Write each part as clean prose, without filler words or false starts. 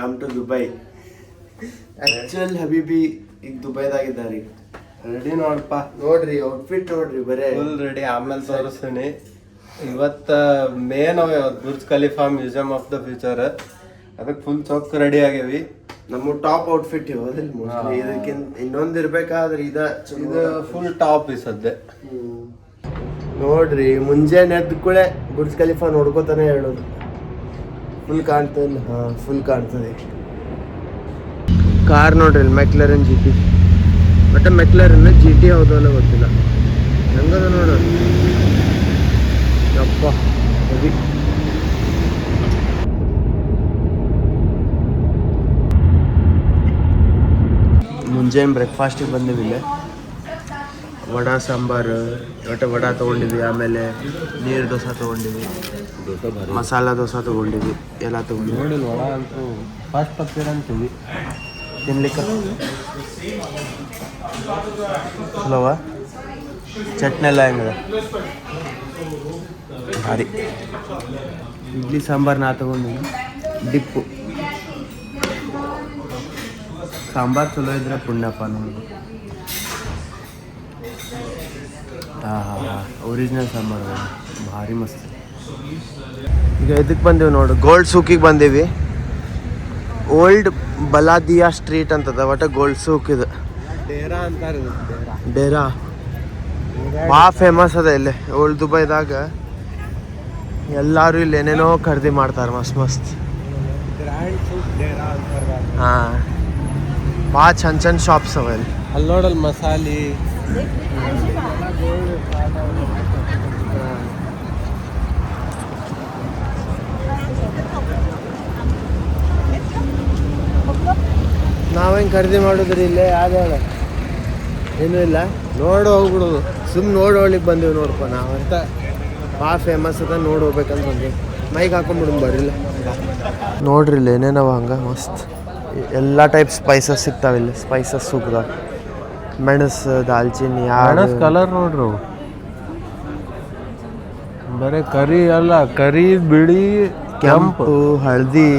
Come to Dubai. Actual ಹಬೀಬಿ ಈಗ ದುಬೈದಾಗಿದ್ದಾರೆ. ರೆಡಿ ನೋಡಪ್ಪ, ನೋಡ್ರಿ ಔಟ್ಫಿಟ್ ನೋಡ್ರಿ, ಬರೇ ಫುಲ್ ರೆಡಿ. ಆಮೇಲೆ ತೋರಿಸ್ತೀನಿ. ಇವತ್ತ ಮೇನ್ ಅವ Burj Khalifa museum of the future, ಅದಕ್ಕೆ ಫುಲ್ ಚೊಕ್ ರೆಡಿ ಆಗೇವಿ. ನಮ್ಮ ಟಾಪ್ ಔಟ್ಫಿಟ್ ಹೋದಿಲ್ಲ ಮೋಸ್ಟ್ಲಿ. ಇದಕ್ಕಿಂತ ಇನ್ನೊಂದು ಇರ್ಬೇಕಾದ್ರೆ ಇದು ಫುಲ್ ಟಾಪ್ ಈ ಸದ್ಯ. ನೋಡ್ರಿ ಮುಂಜಾನೆ ಎದ್ದ ಕೂಡ ಬುರ್ಜ್ ಖಲೀಫಾ ನೋಡ್ಕೋತಾನೆ ಹೇಳೋದು. ಫುಲ್ ಕಾಣ್ತದಿಲ್ಲ? ಹಾಂ, ಫುಲ್ ಕಾಣ್ತದೆ. ಕಾರ್ ನೋಡ್ರಿ, McLaren G T. But McLaren G T ಹೌದಲ್ಲ ಗೊತ್ತಿಲ್ಲ. ಹೆಂಗದ ನೋಡೋದು ಯಪ್ಪ. ಹೆವಿ. ಮುಂಜಾನೆ ಬ್ರೇಕ್ಫಾಸ್ಟಿಗೆ ಬಂದಿವಿ. ಇಲ್ಲೇ ವಡಾ ಸಾಂಬಾರು, ವಡಾ ತೊಗೊಂಡಿದ್ವಿ. ಆಮೇಲೆ ನೀರು ದೋಸೆ ತೊಗೊಂಡಿವಿ, ಮಸಾಲ ದೋಸೆ ತೊಗೊಂಡಿವಿ, ಎಲ್ಲ ತೊಗೊಂಡಿವಿ. ನೋಡಿ ವಡಾ ಅಂತೂ ಫಾಸ್ಟ್ ಪತ್ತೀರ ಅಂತೀವಿ ತಿನ್ಲಿಕ್ಕೆ ಚಲೋವ. ಚಟ್ನಿ ಎಲ್ಲ ಹೆಂಗದ? ಭಾರಿ. ಇಡ್ಲಿ ಸಾಂಬಾರು ನಾ ತೊಗೊಂಡಿವಿ. ಡಿಪ್ಪು ಸಾಂಬಾರು ಚಲೋ ಇದ್ರೆ ಪುಣ್ಯಪ್ಪ ನಮಗೆ. ಒರಿಜಿನಲ್ ಸಾಂಬಾರು ಭಾರಿ ಮಸ್ತ್. ಈಗ ಇದಕ್ಕೆ ಬಂದೀವಿ ನೋಡು, ಗೋಲ್ಡ್ ಸೂಕಿಗೆ ಬಂದೀವಿ. ಓಲ್ಡ್ ಬಲಾದಿಯಾ ಸ್ಟ್ರೀಟ್ ಅಂತದ, ಒಟ್ಟು ಗೋಲ್ಡ್ ಸೂಕ್ ಇದು. ಡೇರಾ ಅಂತಾರೆ. ಡೇರಾ ಭಾಳ ಫೇಮಸ್ ಅದ ಇಲ್ಲಿ ಓಲ್ಡ್ ದುಬೈದಾಗ. ಎಲ್ಲರೂ ಇಲ್ಲಿ ಏನೇನೋ ಖರೀದಿ ಮಾಡ್ತಾರೆ ಮಸ್ತ್ ಮಸ್ತ್. ಹಾಂ, ಭಾಳ ಚಂದ ಚಂದ ಶಾಪ್ಸ್ ಅವ ಇಲ್ಲಿ. ಅಲ್ಲಿ ನೋಡಲ್ ಮಸಾಲೆ. ನಾವು ಹೆಂಗೆ ಖರೀದಿ ಮಾಡಿದ್ರಿ ಇಲ್ಲೇ? ಯಾವ್ದಾಳ ಏನೂ ಇಲ್ಲ, ನೋಡಿ ಹೋಗ್ಬಿಡೋದು. ಸುಮ್ಮನೆ ನೋಡಿ ಹೋಗ್ಲಿಕ್ಕೆ ಬಂದೀವಿ ನೋಡಪ್ಪ. ನಾವು ಅಂತ ಭಾಳ ಫೇಮಸ್ ಅದ, ನೋಡಿ ಹೋಗ್ಬೇಕಂತ ಬಂದೀವಿ. ಮೈಗೆ ಹಾಕೊಂಡ್ಬಿಡು ಬರಿಲ್ಲ. ನೋಡ್ರಿ ಇಲ್ಲಿ ಏನೇನವ ಹಂಗೆ ಮಸ್ತ್ ಎಲ್ಲ ಟೈಪ್ ಸ್ಪೈಸಸ್ ಸಿಗ್ತಾವೆ ಇಲ್ಲಿ. ಸ್ಪೈಸಸ್ ಸೂಪ್ದಾಗ ಮೆಣಸು, ದಾಲ್ಚಿನ್ನಿ. ಮೆಣಸು ಕಲರ್ ನೋಡ್ರಿ ಅವು ಬರೀ ಕರಿ ಅಲ್ಲ, ಕರಿ, ಬಿಳಿ, ಕೆಂಪು, ಹಳದಿ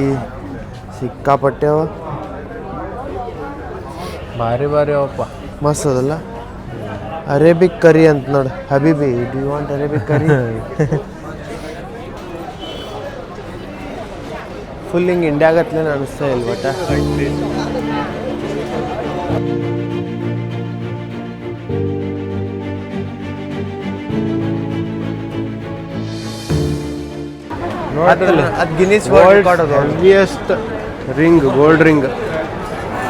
ಸಿಕ್ಕಾಪಟ್ಟೆ ಅವ. ಭಾರಿ ಭಾರಿ ಅವಪ್ಪ, ಮಸ್ತ್ ಅದಲ್ಲ. ಅರೇಬಿಕ್ ಕರಿ ಅಂತ ನೋಡಿ. ಹಬೀಬಿ, do you want Arabic curry? Full ಹಿಂಗೆ ಇಂಡಿಯಾಗತ್ಲೇನು ಅನಿಸ್ತಾ ಇಲ್ಲ ಒಟ್ಟ. ಅದು ಗಿನ್ನಿಸ್ ವರ್ಲ್ಡ್ ರೆಕಾರ್ಡ್ ಅದು. Heaviest ring, gold ring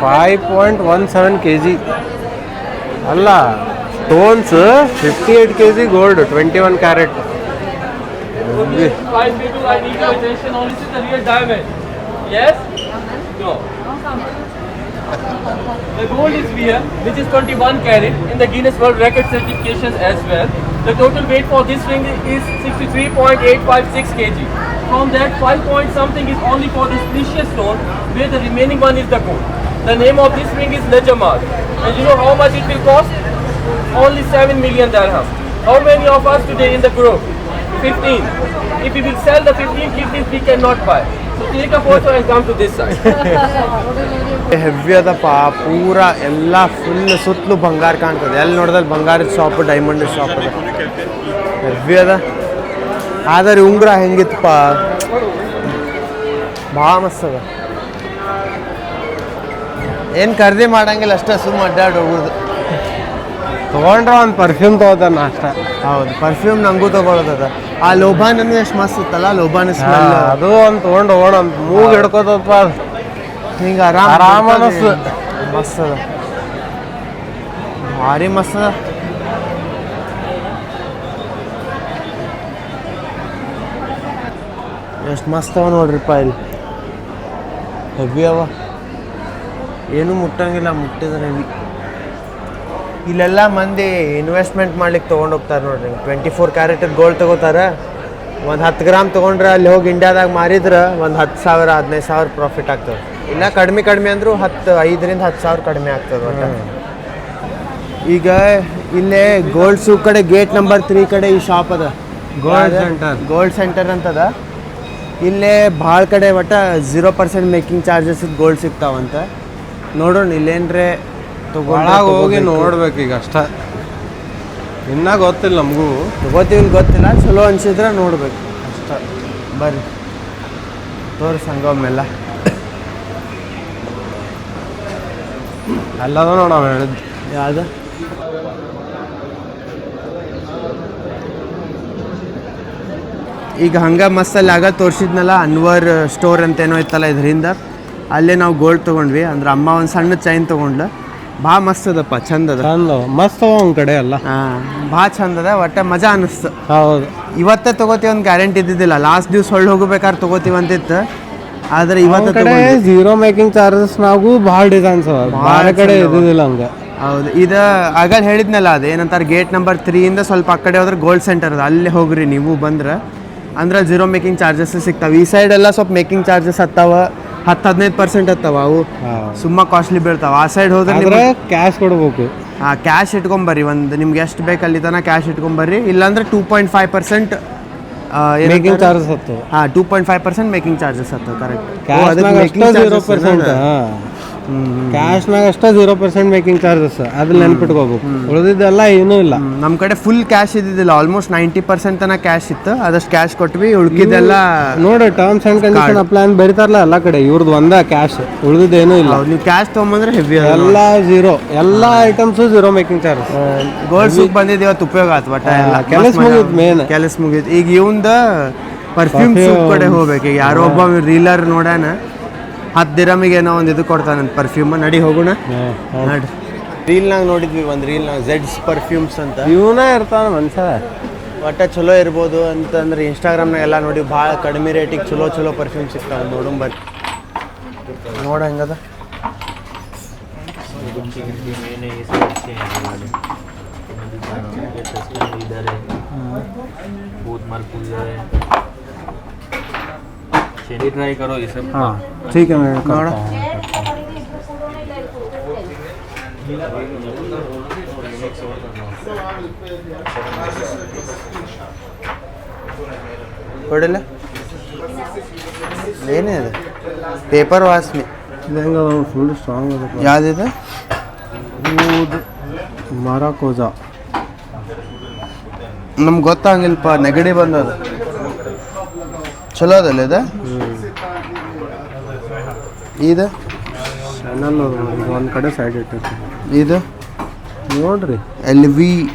5.17 kg. ಅಲ್ಲ, stones 58 kg gold, 21 carat. The gold is here, which is 21 carat in the Guinness World Record certifications as well. The total weight for this ring is 63.856 kg. From that, 5 point something is only for this precious stone, where the remaining one is the gold. The name of this ring is Najamal. And you know how much it will cost? Only 7 million dirham. How many of us today in the group? 15. If we will sell the 15 kidneys, we cannot buy. So take a photo and come to this side. Heavy ಅದಪ್ಪ. ಪೂರ ಎಲ್ಲ full ಸುತ್ತಲೂ ಬಂಗಾರ ಕಾಣ್ತದೆ. ಎಲ್ಲಿ ನೋಡಿದಲ್ಲಿ ಬಂಗಾರದ shop, diamond shop ಅದ. ಹೆವಿ ಅದ. ಆದರೆ ಉಂಗುರ ಹೆಂಗಿತ್ತಪ್ಪ, ಭಾಳ ಮಸ್ತ್ ಅದ. ಏನು ಖರೀದಿ ಮಾಡಂಗಿಲ್ಲ, ಅಷ್ಟೇ ಸುಮ್ಮ ಅಡ್ಡಾಡಿ ಹೋಗೋದು. ತೊಗೊಂಡ್ರೆ ಒಂದು ಪರ್ಫ್ಯೂಮ್ ತೊಗೋತಾನ ಅಷ್ಟೇ. ಹೌದು, ಪರ್ಫ್ಯೂಮ್ ನಂಗೂ ತೊಗೊಳೋದದ. ಆ ಲೋಬಾನೂ ಎಷ್ಟು ಮಸ್ತ್ ಇತ್ತಲ್ಲ, ಲೋಬಾನ ಸ್ಮೆಲ್. ಅದು ಒಂದು ತೊಗೊಂಡು ಹೋಗೋಣ, ಒಂದು ಮೂಗು ಹಿಡ್ಕೋತಪ್ಪ. ಹಿಂಗೆ ಆರಾಮ ಅನಿಸ್ತು. ಮಸ್ತ್ ಅದ, ಭಾರಿ ಮಸ್ತ್ ಅದ. ಎಷ್ಟು ಮಸ್ತ್ ಅವ ನೋಡ್ರಿಪ್ಪ ಇಲ್ಲಿ. ಹೆವಿ ಅವ, ಏನೂ ಮುಟ್ಟಂಗಿಲ್ಲ, ಮುಟ್ಟಿದ್ರೆ ಹೆವಿ. ಇಲ್ಲೆಲ್ಲ ಮಂದಿ ಇನ್ವೆಸ್ಟ್ಮೆಂಟ್ ಮಾಡ್ಲಿಕ್ಕೆ ತೊಗೊಂಡು ಹೋಗ್ತಾರೆ ನೋಡ್ರಿ. 24 ಕ್ಯಾರೆಟದ್ ಗೋಲ್ಡ್ ತೊಗೋತಾರೆ. ಒಂದು 10 ಗ್ರಾಮ್ ತೊಗೊಂಡ್ರೆ ಅಲ್ಲಿ ಹೋಗಿ ಇಂಡಿಯಾದಾಗ ಮಾರಿದ್ರೆ ಒಂದು 10,000 15,000 ಪ್ರಾಫಿಟ್ ಆಗ್ತದೆ. ಇಲ್ಲ ಕಡಿಮೆ ಅಂದರೂ 5,000 ರಿಂದ 10,000 ಕಡಿಮೆ ಆಗ್ತದೆ ಒಟ್ಟು. ಈಗ ಇಲ್ಲೇ ಗೋಲ್ಡ್ ಸೂಕ್ ಕಡೆ ಗೇಟ್ ನಂಬರ್ 3 ಕಡೆ ಈ ಶಾಪ್ ಅದ, ಗೋಲ್ಡ್ ಸೆಂಟರ್ ಅಂತದ. ಇಲ್ಲೇ ಭಾಳ ಕಡೆ ಒಟ್ಟ 0% ಮೇಕಿಂಗ್ ಚಾರ್ಜಸ್ ಗೋಲ್ಡ್ ಸಿಗ್ತಾವಂತ. ನೋಡೋಣ ಇಲ್ಲೇನ್ರೆ ಒಳಗೆ ಹೋಗಿ ನೋಡ್ಬೇಕು ಈಗ ಅಷ್ಟ. ಇನ್ನೂ ಗೊತ್ತಿಲ್ಲ ನಮಗೂ. ತಗೋತೀವಿ ಗೊತ್ತಿಲ್ಲ, ಚಲೋ ಅನ್ಸಿದ್ರೆ ನೋಡ್ಬೇಕು ಅಷ್ಟ. ಬರ್ರಿ ತೋರಿಸಂಗೊಮ್ಮೆಲ್ಲ. ಎಲ್ಲದ ನೋಡ ಹೇಳಿದ್ದು ಯಾವ್ದು ಈಗ ಹಂಗೆ ಮಸ್ತಲ್ಲಿ ಆಗ ತೋರಿಸಿದ್ನಲ್ಲ ಅನ್ವರ್ ಸ್ಟೋರ್ ಅಂತೇನೋ ಇತ್ತಲ್ಲ ಇದರಿಂದ, ಅಲ್ಲೇ ನಾವು ಗೋಲ್ಡ್ ತೊಗೊಂಡ್ವಿ. ಅಂದ್ರೆ ಅಮ್ಮ ಒಂದು ಸಣ್ಣ ಚೈನ್ ತೊಗೊಂಡ್ಲು, ಭಾಳ ಮಸ್ತ್ ಅದಪ್ಪ, ಚಂದ ಅದ, ಚಂದ ಮಸ್ತ್ ಒಂದು ಕಡೆ ಅಲ್ಲ. ಹಾಂ ಭಾಳ ಚಂದ ಅದ, ಒಟ್ಟೆ ಮಜಾ ಅನ್ನಿಸ್ತು. ಹೌದು, ಇವತ್ತೇ ತೊಗೋತೀವಿ ಒಂದು ಗ್ಯಾರಂಟಿ ಇದ್ದಿದ್ದಿಲ್ಲ, ಲಾಸ್ಟ್ ದಿವ್ಸ ಹೊಳ್ಳಿ ಹೋಗ್ಬೇಕಾದ್ರೆ ತೊಗೋತೀವಿ ಅಂತಿತ್ತು. ಆದರೆ ಇವತ್ತು ಕಡೆ ಝೀರೋ ಮೇಕಿಂಗ್ ಚಾರ್ಜಸ್ ನಾವು ಭಾಳ ಡಿಸೈನ್ಸ್ ಬೇರೆ ಕಡೆ ಇದ್ದಿದ್ದಿಲ್ಲ ಹಂಗೆ. ಹೌದು, ಇದು ಆಗ ಹೇಳಿದ್ನಲ್ಲ, ಅದು ಏನಂತಾರೆ ಗೇಟ್ ನಂಬರ್ 3 ಸ್ವಲ್ಪ ಆ ಕಡೆ ಹೋದ್ರೆ ಗೋಲ್ಡ್ ಸೆಂಟರ್ ಅದ, ಅಲ್ಲಿ ಹೋಗ್ರಿ ನೀವು ಬಂದ್ರೆ. ಅಂದ್ರೆ ಝೀರೋ ಮೇಕಿಂಗ್ ಚಾರ್ಜಸ್ ಸಿಗ್ತಾವೆ. ಈ ಸೈಡ್ ಎಲ್ಲ ಸ್ವಲ್ಪ ಮೇಕಿಂಗ್ ಚಾರ್ಜಸ್ ಹತ್ತಾವ, 10-15% ಹತ್ತಾವ, ಅವು ಸುಮ್ಮ ಕಾಸ್ಟ್ಲಿ ಬೀಳ್ತಾವ. ಆ ಸೈಡ್ ಹೋದ್ರೆ ಕ್ಯಾಶ್ ಕೊಡ್ಬೇಕು. ಕ್ಯಾಶ್ ಇಟ್ಕೊಂಬರ್ರಿ, ಒಂದು ನಿಮ್ಗೆ ಎಷ್ಟು ಬೇಕು ಅಲ್ಲಿ ತನಕ ಕ್ಯಾಶ್ ಇಟ್ಕೊಂಬರ್ರಿ. ಇಲ್ಲಾಂದ್ರೆ 2.5% ಮೇಕಿಂಗ್ ಚಾರ್ಜಸ್ ಹತ್ತು. 2.5% ಮೇಕಿಂಗ್ ಚಾರ್ಜಸ್ ಹತ್ತು. ಕರೆಕ್ಟ್. ಕ್ಯಾಶ್ನಾಗ ಅಷ್ಟೇ 0% ಮೇಕಿಂಗ್ ಚಾರ್ಜಸ್, ಅದ್ರಲ್ಲಿ ನೆನ್ಪಿಟ್ಕೋಬೇಕು. ಉಳಿದಿದ್ದೆಲ್ಲ ಏನೂ ಇಲ್ಲ. ನಮ್ಮ ಕಡೆ ಫುಲ್ ಕ್ಯಾಶ್ ಇದ್ದಿದ್ದಿಲ್ಲ, ಆಲ್ಮೋಸ್ಟ್ 90% ತನಕ ಕ್ಯಾಶ್ ಇತ್ತು. ಅದಷ್ಟು ಕ್ಯಾಶ್ ಕೊಟ್ವಿ, ಉಳ್ಕಿದ್ದೆಲ್ಲ ನೋಡಿ ಟರ್ಮ್ಸ್ ಆ್ಯಂಡ್ ಕಂಡೀಷನ್ ಅಪ್ಲೈ ಅಂತ ಬರೀತಾರಲ್ಲ ಎಲ್ಲ ಕಡೆ, ಇವ್ರದ್ದು ಒಂದೇ ಕ್ಯಾಶ್, ಉಳಿದಿದ್ದೇನೂ ಇಲ್ಲ. ನೀವು ಕ್ಯಾಶ್ ತೊಗೊಂಬಂದ್ರೆ ಹೆವಿ, ಎಲ್ಲ ಝೀರೋ, ಎಲ್ಲ items zero making charges. Gold soup ಬಂದಿದ್ದು ಇವತ್ತು ಉಪಯೋಗ ಆಯ್ತು. ಬಟ್ ಕೆಲಸ ಮುಗಿದ್ ಮೇನ್ ಕೆಲಸ ಮುಗಿತು. ಈಗ ಇವಂದ ಪರ್ಫ್ಯೂಮ್ ಸೂಪ್ ಕಡೆ ಹೋಗ್ಬೇಕು. ಈಗ ಯಾರೋ ಒಬ್ಬ ರೀಲರ್ ನೋಡೋಣ, 10 ದಿರಮಿಗೆ ಏನೋ ಒಂದು ಇದು ಕೊಡ್ತಾನಂತ ಪರ್ಫ್ಯೂಮ್. ನಡಿ ಹೋಗೋಣ. ನಡಿ, ರೀಲ್ನಾಗ ನೋಡಿದ್ವಿ, ಒಂದು ರೀಲ್ನಾಗ ಝೆಡ್ಸ್ ಪರ್ಫ್ಯೂಮ್ಸ್ ಅಂತ. ಇವನೇ ಇರ್ತಾನ ಮನುಷ್ಯ, ಒಟ್ಟ ಚಲೋ ಇರ್ಬೋದು ಅಂತಂದ್ರೆ ಇನ್ಸ್ಟಾಗ್ರಾಮ್ನಾಗ ಎಲ್ಲ ನೋಡಿ ಭಾಳ ಕಡಿಮೆ ರೇಟಿಗೆ ಚಲೋ ಪರ್ಫ್ಯೂಮ್ ಸಿಗ್ತಾವೆ. ನೋಡಂಬರ್ರಿ, ನೋಡ ಹೆಂಗದ. ट्राई करो ये सब. हाँ ठीक है, मैं ನೋಡ ಕೊಡಿಲ್ಲ, ಏನೇ ಅದು ಪೇಪರ್ ವಾಸ್ಮಿ ಫುಲ್ ಸ್ಟ್ರಾಂಗ್ ಅದ. ಯಾವುದಿದೆ? ಮರಾಕೋಜಾ. ನಮ್ಗೆ ಗೊತ್ತಾಗಿಲ್ಪ, ನೆಗಡಿ ಬಂದದ. ಚಲೋ ಅದಲ್ಲ ಇದು. ಇದು ಚಾನಲ್ ಒಂದು ಕಡೆ ಸೈಡ್ ಇಟ್ಟಿರ್ತೀನಿ. ಇದು ನೋಡ್ರಿ, LV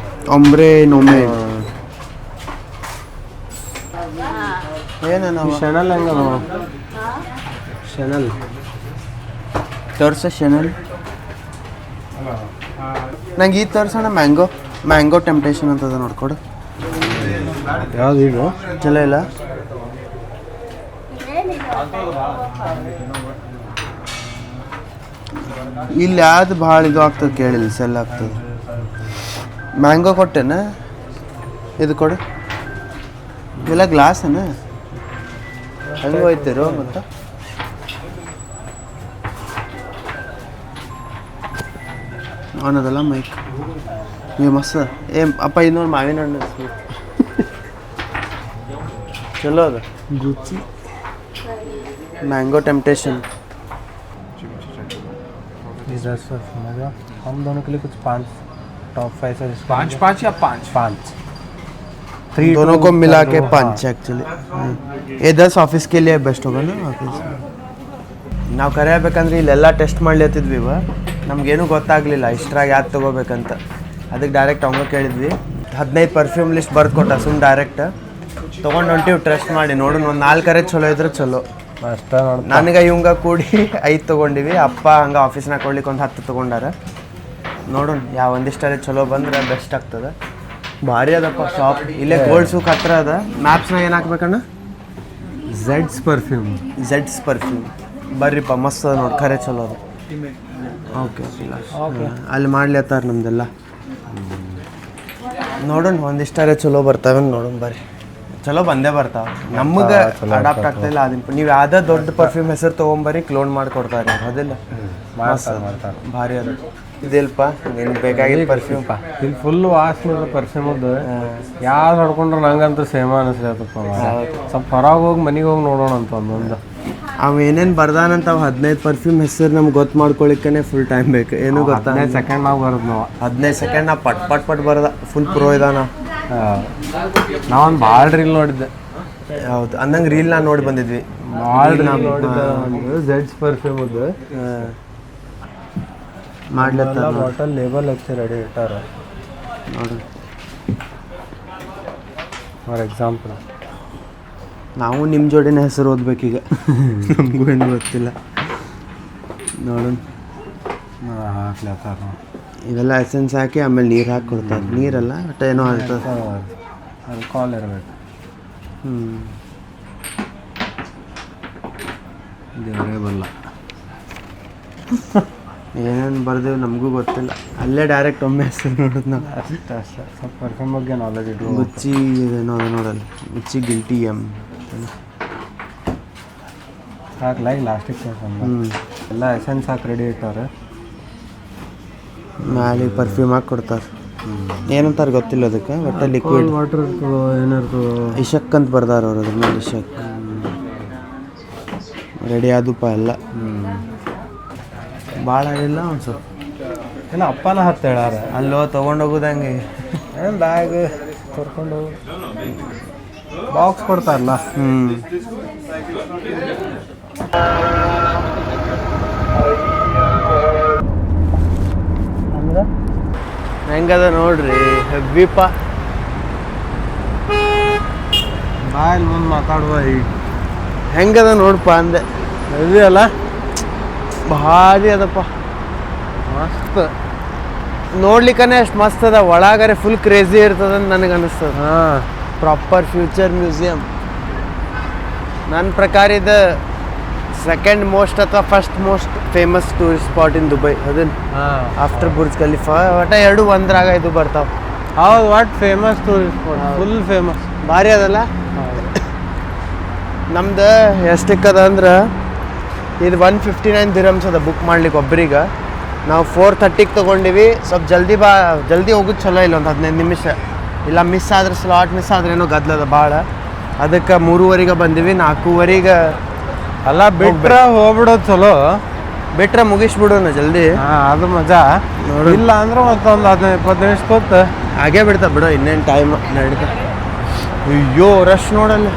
ಒಮ್ರೆ ನೊಮೆ. ಏನ ನಾವು ಚಾನಲ್ ಹೆಂಗ ಚಾನಲ್ ತೋರ್ಸ ಚಾನಲ್ ನಂಗೆ ಈ ತೋರ್ಸೋಣ. ಮ್ಯಾಂಗೋ ಟೆಂಪ್ಟೇಷನ್ ಅಂತದ ನೋಡ್ಕೊಡು. ಯಾವ್ದು ಇದು? ಚಲೋ ಇಲ್ಲ. ಇಲ್ಲಿ ಯಾವ್ದು ಭಾಳ ಇದು ಆಗ್ತದೆ ಕೇಳಿಲ್ಲ, ಸೆಲ್ ಆಗ್ತದೆ. ಮ್ಯಾಂಗೋ ಕೊಟ್ಟೆನ, ಇದು ಕೊಡು. ಇಲ್ಲ ಗ್ಲಾಸನ ಹೆಂಗೆ ಹೋಯ್ತಿರೋ ಮತ್ತು ಅವನದಲ್ಲ ಮೈಕ್. ನೀವು ಮಸ್ತ್ ಅಪ್ಪ ಇದು ನೋಡಿ, ಮಾವಿನ ಹಣ್ಣು ಚಲೋ ಅದ. Gucci mango temptation. हम दोनों के लिए कुछ 5 टॉप 5 है. 5 या 5 दोनों को मिला के 5 एक्चुअली. ये 10 ऑफिस के लिए बेस्ट होगा ना. ऑफिस ನಾವು ಕರೆಯಬೇಕಂದ್ರೆ ಇಲ್ಲೆಲ್ಲ ಟೆಸ್ಟ್ ಮಾಡ್ಲತ್ತಿದ್ವಿ. ನಮಗೇನು ಗೊತ್ತಾಗಲಿಲ್ಲ ಇಷ್ಟ್ರಾಗ ಯಾವ್ದು ತೊಗೋಬೇಕಂತ. ಅದಕ್ಕೆ ಡೈರೆಕ್ಟ್ ಅವಂಗ ಕೇಳಿದ್ವಿ. 15 ಪರ್ಫ್ಯೂಮ್ ಲಿಸ್ಟ್ ಬರ್ದು ಕೊಟ್ಟ, ಸುಮ್ಮನೆ ಡೈರೆಕ್ಟ್ ತೊಗೊಂಡು ಹೊಂಟಿವಿ ಟ್ರಸ್ಟ್ ಮಾಡಿ. ನೋಡೋಣ, ಒಂದು 4 ಚಲೋ ಇದ್ರೆ ಚಲೋ. ಅಷ್ಟೇ ನೋಡಿ, ನನಗೆ ಇವಂಗ ಕೂಡಿ 5 ತೊಗೊಂಡಿವಿ. ಅಪ್ಪ ಹಂಗೆ ಆಫೀಸ್ನಾಗ ಕೊಡ್ಲಿಕ್ಕೆ ಒಂದು 10 ತೊಗೊಂಡಾರ. ನೋಡೋಣ ಯಾವ ಒಂದಿಷ್ಟಲ್ಲಿ ಚಲೋ ಬಂದ್ರೆ ಬೆಸ್ಟ್ ಆಗ್ತದೆ. ಭಾರಿ ಅದಪ್ಪ ಶಾಪ್. ಇಲ್ಲೇ ಗೋಲ್ಡ್ ಸೂಕ್ ಹತ್ರ ಅದ. ಮ್ಯಾಪ್ಸ್ನಾಗ ಏನು ಹಾಕ್ಬೇಕಣ್ಣ? ಝೆಡ್ಸ್ ಪರ್ಫ್ಯೂಮ್. ಬರ್ರಿಪ್ಪ, ಮಸ್ತ್ ಅದ ನೋಡಿ, ಖರೆ ಚಲೋ ಅದು. ಓಕೆ ಅಲ್ಲಿ ಮಾಡ್ಲತ್ತಾರ ನಮ್ದೆಲ್ಲ. ನೋಡೋಣ ಒಂದಿಷ್ಟಾರೆ ಚಲೋ ಬರ್ತಾವೆ, ನೋಡೋಣ ಬರ್ರಿ. ಚಲೋ ಬಂದೇ ಬರ್ತಾವೆ, ನಮಗೆ ಅಡಾಪ್ಟ್ ಆಗ್ತಾಯಿಲ್ಲ. ಅದನ್ನ ನೀವು ಯಾವುದೇ ದೊಡ್ಡ ಪರ್ಫ್ಯೂಮ್ ಹೆಸರು ತೊಗೊಂಬರ್ರಿ, ಕ್ಲೋನ್ ಮಾಡಿ ಕೊಡ್ತಾರೆ. ಅದಿಲ್ಲ, ಭಾರಿ ಅದು. ಇದಿಲ್ಪ ನಿನ್ಗೆ ಬೇಕಾಗಿಲ್ಲ ಪರ್ಫ್ಯೂಮ್. ಇಲ್ಲಿ ಫುಲ್ ವಾಸನೆ ಪರ್ಫ್ಯೂಮದ್ದು. ಯಾವ್ದು ಹೊಡ್ಕೊಂಡ್ರೆ ನಂಗಂತೂ ಸೇಮ ಅನಿಸ್ಲತ್ತಪ್ಪ. ಸ್ವಲ್ಪ ಹೊರಗೆ ಹೋಗಿ ಮನೆಗೆ ಹೋಗಿ ನೋಡೋಣ ಅಂತ ಒಂದೊಂದು. ಅವ ಏನೇನು ಬರ್ದಾನಂತ ಅವು 15 ಪರ್ಫ್ಯೂಮ್ ಹೆಸರು ನಮ್ಗೆ ಗೊತ್ತು ಮಾಡ್ಕೊಳಿಕ್ಕೇ ಫುಲ್ ಟೈಮ್ ಬೇಕು. ಏನು ಗೊತ್ತಾ, 15 ಸೆಕೆಂಡ್ನಾಗ ಬರೋದು ನಾವು. 15 ಸೆಕೆಂಡ್ ನಾ ಪಟ್ ಬರ್ದ ಫುಲ್ ಪ್ರೋ ಇದಾನ. ನಾವೊಂದು ಭಾಳ ರೀಲ್ ನೋಡಿದ್ದೆ. ಹೌದು ಅಂದಂಗೆ ರೀಲ್ ನಾ ನೋಡಿ ಬಂದಿದ್ವಿ. ಭಾಳ ರೀಲ್ ನೋಡಿದ್ದೆ. ಒಂದು ಜೆಡ್ಸ್ ಪರ್ಫ್ಯೂಮದ್ದು ಮಾಡ್ಲತ್ತ ಬಾಟಲ್ ಲೇಬಲ್ ಹಚ್ಚಿ ರೆಡಿ ಇಟ್ಟಾರ ನೋಡ್ರಿ. ಫಾರ್ ಎಕ್ಸಾಂಪಲ್ ನಾವು ನಿಮ್ಮ ಜೋಡಿನ ಹೆಸರು ಓದ್ಬೇಕೀಗ. ನಮಗೂ ಏನು ಗೊತ್ತಿಲ್ಲ ನೋಡೋಣ. ಹಾಕ್ಲತ್ತಾರ ಇವೆಲ್ಲ ಎಸೆನ್ಸ್ ಹಾಕಿ ಆಮೇಲೆ ನೀರು ಹಾಕಿ ಕೊಡ್ತಾರೆ. ನೀರಲ್ಲ ಬಟ್ ಏನೋ ಆಗ್ತದೆ, ಆಲ್ಕೋಹಾಲ್ ಇರಬೇಕು. ದೇವರೇ ಬಲ್ಲ. ಏನೇನು ಬರ್ದೇವು ನಮಗೂ ಗೊತ್ತಿಲ್ಲ. ಅಲ್ಲೇ ಡೈರೆಕ್ಟ್ ಒಮ್ಮೆ ಹೆಸರು ನೋಡೋದು ನಾವು. ಅಷ್ಟೇ ಸ್ವಲ್ಪ ಪರ್ಫ್ಯೂಮ್ ಬಗ್ಗೆ ನಾಲೆಜ್ ಇಟ್ಟು. ಗುಚ್ಚಿ ಏನೋ ನೋಡಲ್ಲ, ಗುಚ್ಚಿ ಗಿಲ್ಟಿ ಹಾಕ್ಲಾಗಿ ಲಾಸ್ಟಿಗೆ ಎಲ್ಲ ಎಸೆನ್ಸ್ ಹಾಕಿ ರೆಡಿ ಇಟ್ಟಾರೆ. ಮ್ಯಾಲೆ ಪರ್ಫ್ಯೂಮ್ ಹಾಕಿ ಕೊಡ್ತಾರೆ. ಏನಂತಾರೆ ಗೊತ್ತಿಲ್ಲ ಅದಕ್ಕೆ, ಒಟ್ಟು ಲಿಕ್ವಿಡ್ ವಾಟರ್ ಇರ್ತದೋ ಏನಿರ್ತದೋ. ಇಶಕ್ ಅಂತ ಬರ್ದಾರ ಅವ್ರು ಅದ್ರ ಮೇಲೆ. ಇಶಕ್ ರೆಡಿ ಆದಪ್ಪ ಎಲ್ಲ. ಭಾಳ ಆಗಿಲ್ಲ ಒಂದು ಸ್ವಲ್ಪ. ಏನೋ ಅಪ್ಪನ ಹತ್ತು ಹೇಳಾರ. ಅಲ್ಲೋ ತೊಗೊಂಡೋಗೋದಂಗೆ ಏನು ಬ್ಯಾಗ್ ಕರ್ಕೊಂಡು ಬಾಕ್ಸ್ ಕೊಡ್ತಾರಲ್ಲ. ಹೆಂಗದ ನೋಡ್ರಿ ಹೆವ್ವಿಪ್ಪ. ಬಾಯಲ್ಲಿ ಮುಂದೆ ಮಾತಾಡುವ ಈಗ ಹೆಂಗದ ನೋಡಪ್ಪ ಅಂದೆ. ಹೆವಿ ಅಲ್ಲ, ಭಾರಿ ಅದಪ್ಪ. ಮಸ್ತ್ ನೋಡ್ಲಿಕ್ಕನೇ ಅಷ್ಟು ಮಸ್ತ್ ಅದ. ಒಳಗರೆ ಫುಲ್ ಕ್ರೇಜಿ ಇರ್ತದಂತ ನನಗೆ ಅನಿಸ್ತದೆ. ಹಾಂ, ಪ್ರಾಪರ್ ಫ್ಯೂಚರ್ ಮ್ಯೂಸಿಯಂ. ನನ್ನ ಪ್ರಕಾರ ಇದು ಸೆಕೆಂಡ್ ಮೋಸ್ಟ್ ಅಥವಾ first most famous tourist spot in Dubai. ಅದನ್ನು ಹಾಂ ಆಫ್ಟರ್ ಬುರ್ಜ್ ಖಲೀಫಾ ಒಟ್ಟು ಎರಡು ಒಂದ್ರಾಗ ಇದು ಬರ್ತಾವೆ. ಹೌದು, what famous tourist spot, full famous. ಭಾರಿ ಅದಲ್ಲ. ನಮ್ದು ಎಷ್ಟಕ್ಕದ ಅಂದ್ರೆ ಇದು 159 ದಿರಮ್ಸ್ ಅದ ಬುಕ್ ಮಾಡ್ಲಿಕ್ಕೆ ಒಬ್ರಿಗೆ. ನಾವು 4:30ಗೆ ತೊಗೊಂಡಿವಿ. ಸ್ವಲ್ಪ ಜಲ್ದಿ ಹೋಗೋದು ಚಲೋ ಇಲ್ಲ, ಒಂದು 15 ನಿಮಿಷ. ಇಲ್ಲ ಮಿಸ್ ಆದ್ರೆ ಸ್ಲಾಟ್ ಮಿಸ್ ಆದ್ರೆ ಏನೋ ಗದ್ಲದ ಭಾಳ. ಅದಕ್ಕೆ 3:30ಗೆ ಬಂದಿವಿ. 4:15ಗೆ ಅಲ್ಲ ಬಿಟ್ರೆ ಹೋಗ್ಬಿಡೋದು ಚಲೋ. ಬಿಟ್ರೆ ಮುಗಿಸ್ಬಿಡೋಣ ಜಲ್ದಿ. ಹಾಂ, ಅದು ಮಜಾ. ಇಲ್ಲ ಅಂದ್ರೆ ಮತ್ತೊಂದು 15-20 ನಿಮಿಷ ಕೂತು ಹಾಗೇ ಬಿಡ್ತಾ ಬಿಡೋ. ಇನ್ನೇನು ಟೈಮ್ ನಡೀತಾ. ಅಯ್ಯೋ ರಶ್ ನೋಡಲ್ಲ,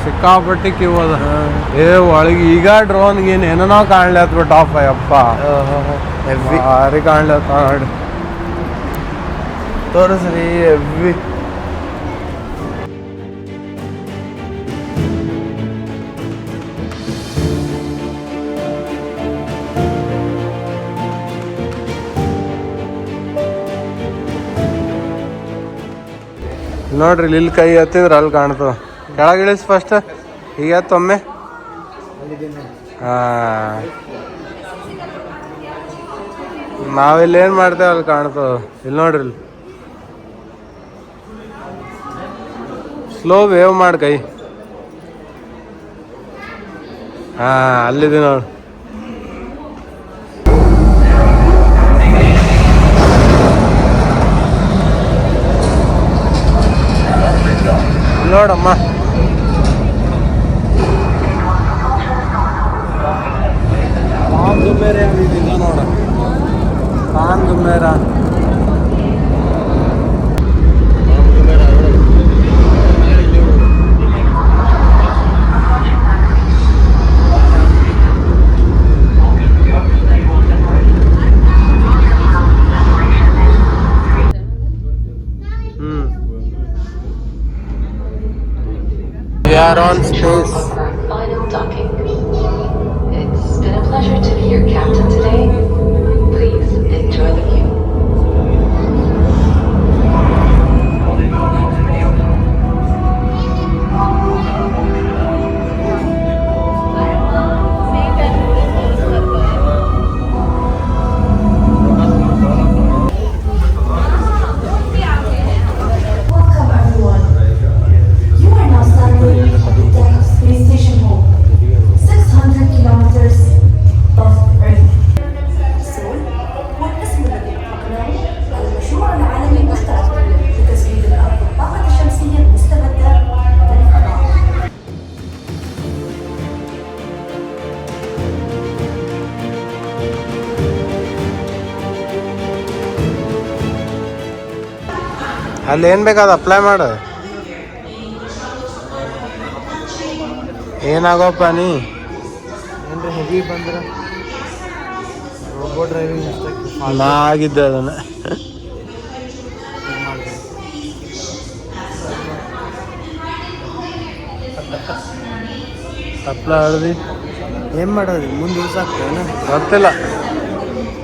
ಸಿಕ್ಕಾಪಟ್ಟಿ ಕ್ಯೂ ಅದ. ಒಳಗೆ ಈಗ ಡ್ರೋನ್ಗೆ ಏನೇನೋ ಕಾಣ್ಲತ್ಬಿಟ್ಟು ಟಾಪ್. ಅಯ್ಯಪ್ಪ ಹೆವಿ ಭಾರಿ ಕಾಣ್ಲತ್ತ ನೋಡಿ. ತೋರಿಸ್ರಿ ಹೆವಿ. ನೋಡ್ರಿ ಇಲ್ಲಿ ಕೈ ಎತ್ತಿದ್ರೆ ಅಲ್ಲಿ ಕಾಣ್ತದ. ಕೆಳಗೆ ಇಳಿಸ್ ಫಸ್ಟ್. ಈಗ ಎತ್ತೊಮ್ಮೆ. ಹಾಂ, ನಾವಿಲ್ಲಿ ಏನು ಮಾಡ್ತೇವೆ ಅಲ್ಲಿ ಕಾಣ್ತದ. ಇಲ್ಲಿ ನೋಡ್ರಿ, ಇಲ್ಲಿ ಸ್ಲೋ ವೇವ್ ಮಾಡಿ ಕೈ. ಹಾಂ, ಅಲ್ಲಿದೆ ನೋಡಿ. ನೋಡಮ್ಮ, ಬೇರೆ ನೋಡ ಕಾನ್ Mera. We are on space. Final docking. It's been a pleasure to be your captain today. Please enjoy the view. Welcome everyone. You are now standing at the deck of Space Station ಅಲ್ಲಿ ಏನು ಬೇಕಾದ apply ಮಾಡು. ಏನಾಗೋಪ್ಪ ನೀ ಏನ್ರಿ heavy ಬಂದ್ರೆ robo driving ಅಷ್ಟೇ ನಾ ಆಗಿದ್ದೆ ಅದನ್ನು. ಅಪ್ಲೈ ಹೊಡೆದು ಏನು ಮಾಡೋದು ಮುಂದೆ ಯೂಸ್ ಆಗ್ತೇನೆ. ಗೊತ್ತಿಲ್ಲ.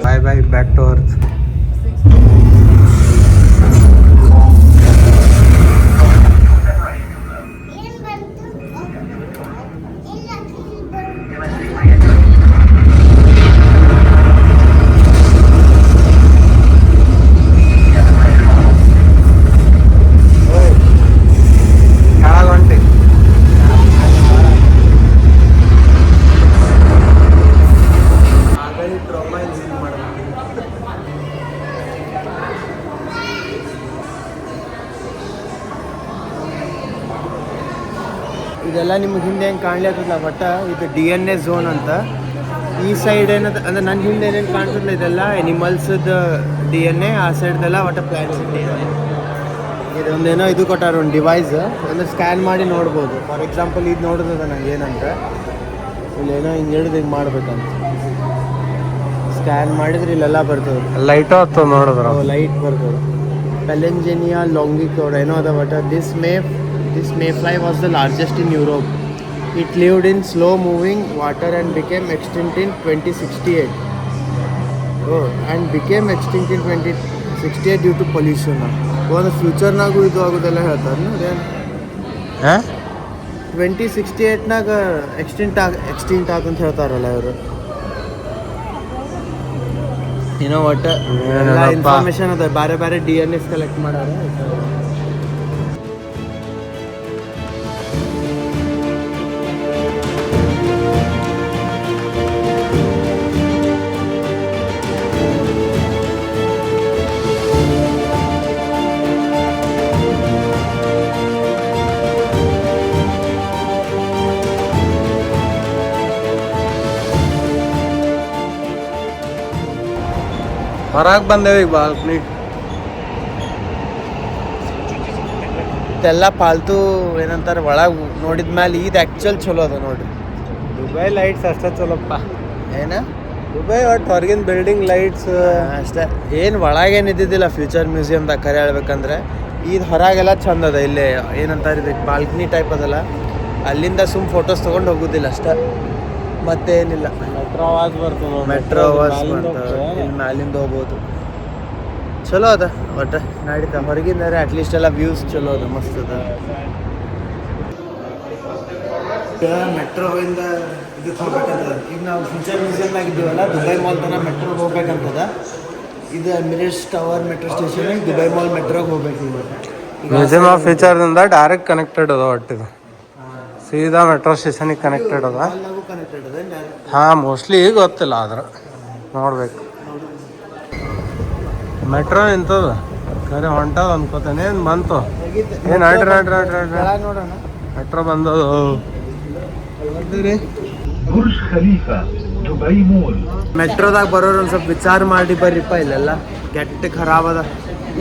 ಬಾಯ್ ಬಾಯ್, ಬ್ಯಾಕ್ ಟು ಅರ್ತ್. ಇದೆಲ್ಲ ನಿಮ್ಗೆ ಹಿಂದೆ ಹೆಂಗೆ ಕಾಣ್ಲಿಕ್ಕಲ್ಲ ಬಟ್ ಇದು DNA ಝೋನ್ ಅಂತ. ಈ ಸೈಡ್ ಏನದ ಅಂದ್ರೆ ನನ್ನ ಹಿಂದೆ ಏನೇನು ಕಾಣ್ತದಲ್ಲ ಇದೆಲ್ಲ ಎನಿಮಲ್ಸ್ದ DNA, ಆ ಸೈಡ್ದೆಲ್ಲ ಒಟ್ಟು ಪ್ಲಾಂಟ್ಸ್ DNA. ಇದೊಂದೇನೋ ಇದು ಕೊಟ್ಟಾರ ಒಂದು ಡಿವೈಸ್, ಒಂದು ಸ್ಕ್ಯಾನ್ ಮಾಡಿ ನೋಡ್ಬೋದು. ಫಾರ್ ಎಕ್ಸಾಂಪಲ್ ಇದು ನೋಡಿದ ನಂಗೆ ಏನಂತ ಇಲ್ಲೇನೋ ಹಿಂಗೆ ಹಿಡಿದು ಹಿಂಗೆ ಮಾಡ್ಬೇಕಂತ ಸ್ಕ್ಯಾನ್ ಮಾಡಿದ್ರೆ ಇಲ್ಲೆಲ್ಲ ಬರ್ತದೆ. ಲೈಟು ಹತ್ತು ನೋಡಿದ್ರ ಲೈಟ್ ಬರ್ತದೆ. ಪೆಲೆಂಜೆನಿಯಾ ಲಾಂಗಿಕೋಡ ಏನೋ ಅದ but This mayfly was the largest in Europe. It lived in slow-moving water and became extinct in 2068. And became extinct in 2068 due to pollution. ಒಂದು ಫ್ಯೂಚರ್ನಾಗೂ ಇದು ಆಗೋದೆಲ್ಲ ಹೇಳ್ತಾರೆ ನೋಡಿ. 2068ನಾಗ ಎಕ್ಸ್ಟಿಂಕ್ಟ್ ಆಗಂತ ಹೇಳ್ತಾರಲ್ಲ ಇವರು. ಏನೋ ಒಟ್ಟು ಇನ್ಫಾರ್ಮೇಶನ್ ಅದ, ಬೇರೆ ಬೇರೆ DNA ಕಲೆಕ್ಟ್ ಮಾಡ್ಯಾರ. ಹೊರಗೆ ಬಂದೇವಿ ಈಗ ಬಾಲ್ಕನಿ. ಇದೆಲ್ಲ ಪಾಲ್ತು ಏನಂತಾರೆ ಒಳಗೆ ನೋಡಿದ ಮೇಲೆ ಇದು ಆ್ಯಕ್ಚುಲ್ ಚಲೋ ಅದ ನೋಡ್ರಿ. ದುಬೈ ಲೈಟ್ಸ್ ಅಷ್ಟೇ ಚಲೋಪ್ಪ. ಏನ ದುಬೈ ಒಟ್ಟು ಹೊರಗಿನ ಬಿಲ್ಡಿಂಗ್ ಲೈಟ್ಸ್ ಅಷ್ಟೇ, ಏನು ಒಳಗೇನು ಇದ್ದಿದ್ದಿಲ್ಲ ಫ್ಯೂಚರ್ ಮ್ಯೂಸಿಯಮ್ದಾಗ ಕರೆ ಹೇಳ್ಬೇಕಂದ್ರೆ. ಇದು ಹೊರಗೆಲ್ಲ ಚಂದ ಅದ. ಇಲ್ಲೇ ಏನಂತಾರೆ ಇದಕ್ಕೆ ಬಾಲ್ಕನಿ ಟೈಪ್ ಅದಲ್ಲ, ಅಲ್ಲಿಂದ ಸುಮ್ ಫೋಟೋಸ್ ತೊಗೊಂಡು ಹೋಗೋದಿಲ್ಲ ಅಷ್ಟೇ, ಮತ್ತೇನಿಲ್ಲ. ಮೆಟ್ರೋ ಆವಾಜ್ ಬರ್ತದೆ. ಮೆಟ್ರೋ ಬಸ್ ಇಲ್ಲಿ ಮ್ಯಾಲಿಂದ ಹೋಗ್ಬೋದು. ಚಲೋ ಅದ ಒಟ್ಟು ನಡೀತಾ. ಹೊರಗಿಂದರೆ ಅಟ್ಲೀಸ್ಟ್ ಎಲ್ಲ ವ್ಯೂಸ್ ಚಲೋ ಅದ, ಮಸ್ತ್ ಅದ. ಮೆಟ್ರೋಯಿಂದ ಇದಕ್ಕೆ ಹೋಗ್ಬೇಕಂತದ. ಈಗ ನಾವು ಫ್ಯೂಚರ್ ಮ್ಯೂಸಿಯಮ್ನಾಗ ಇದ್ದೀವಲ್ಲ, ದುಬೈ ಮಾಲ್ ತನಕ ಮೆಟ್ರೋಗೆ ಹೋಗ್ಬೇಕಂತದ. ಇದು Emirates tower metro station, Dubai mall ಮೆಟ್ರೋಗೆ ಹೋಗ್ಬೇಕು. ಈಗ ಮ್ಯೂಸಿಯಮ್ ಆಫ್ ಫ್ಯೂಚರ್ದಿಂದ ಡೈರೆಕ್ಟ್ ಕನೆಕ್ಟೆಡ್ ಅದ. ಒಟ್ಟಿದು ಸೀದಾ ಮೆಟ್ರೋ ಸ್ಟೇಷನಿಗೆ ಕನೆಕ್ಟೆಡ್ ಅದ. ಕನೆಕ್ಟೆಡ್ ಅದ. ಹಾಂ, ಮೋಸ್ಟ್ಲಿ ಗೊತ್ತಿಲ್ಲ ಆದ್ರೆ ನೋಡ್ಬೇಕು. ಮೆಟ್ರೋ ನಿಂತದ ಖರೆ ಹೊಂಟದ ಅನ್ಕೋತೇನೆ. ಏನು ಬಂತು? ಏನು ನೋಡೋಣ. ಮೆಟ್ರೋ ಬಂದದು. Burj Khalifa, Dubai mall. ಮೆಟ್ರೋದಾಗ ಬರೋರು ಒಂದು ಸ್ವಲ್ಪ ವಿಚಾರ ಮಾಡಿ ಬರ್ರಿಪ್ಪ. ಇಲ್ಲೆಲ್ಲ ಕೆಟ್ಟ ಖರಾಬ್ ಅದ.